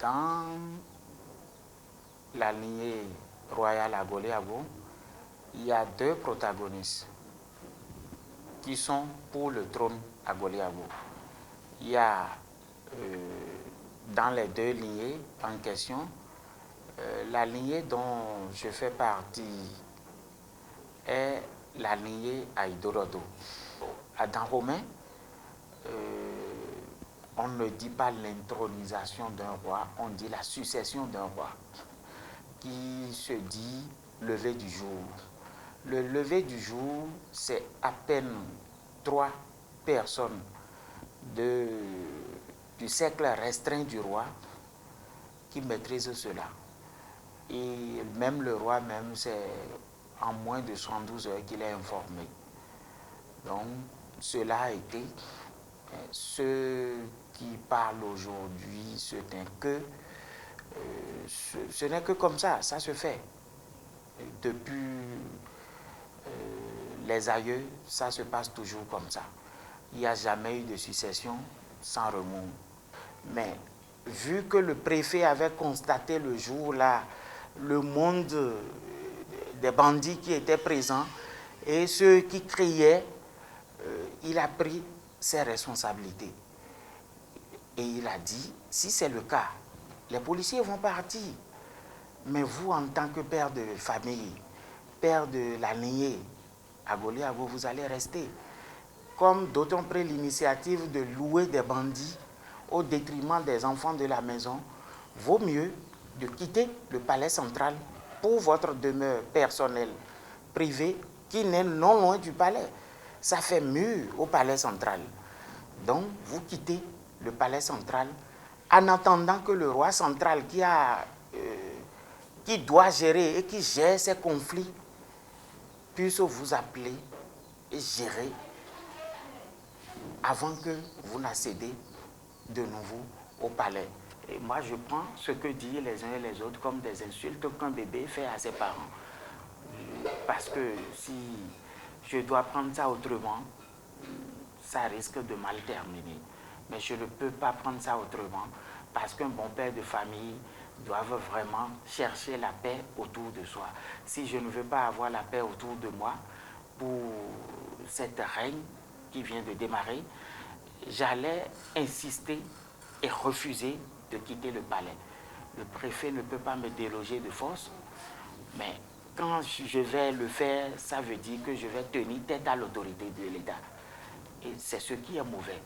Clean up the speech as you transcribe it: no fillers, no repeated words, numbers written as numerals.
Dans la lignée royale Agoli-Abo, il y a deux protagonistes qui sont pour le trône Agoli-Abo. Il y a dans les deux lignées en question, la lignée dont je fais partie est la lignée Aïdorodo. À Dahomey, on ne dit pas l'intronisation d'un roi, on dit la succession d'un roi, qui se dit lever du jour. Le lever du jour, c'est à peine 3 personnes du cercle restreint du roi qui maîtrisent cela. Et même le roi, c'est en moins de 112 heures qu'il est informé. Donc, cela a été. Ceux qui parlent aujourd'hui, ce n'est que comme ça se fait. Depuis les aïeux, ça se passe toujours comme ça. Il n'y a jamais eu de succession sans remous. Mais vu que le préfet avait constaté le jour-là le monde des bandits qui étaient présents et ceux qui criaient, il a pris ses responsabilités. Et il a dit, si c'est le cas, les policiers vont partir. Mais vous, en tant que père de famille, père de la lignée, Agoli-Abo, vous allez rester. Comme d'autres ont pris l'initiative de louer des bandits au détriment des enfants de la maison, vaut mieux de quitter le palais central pour votre demeure personnelle, privée, qui n'est non loin du palais. Ça fait mur au palais central. Donc, vous quittez le palais central en attendant que le roi central qui doit gérer et qui gère ces conflits puisse vous appeler et gérer avant que vous n'accédez de nouveau au palais. Et moi, je prends ce que disent les uns et les autres comme des insultes qu'un bébé fait à ses parents. Parce que si je dois prendre ça autrement, ça risque de mal terminer. Mais je ne peux pas prendre ça autrement parce qu'un bon père de famille doit vraiment chercher la paix autour de soi. Si je ne veux pas avoir la paix autour de moi pour cette règne qui vient de démarrer, j'allais insister et refuser de quitter le palais. Le préfet ne peut pas me déloger de force, mais quand je vais le faire, ça veut dire que je vais tenir tête à l'autorité de l'État. Et c'est ce qui est mauvais.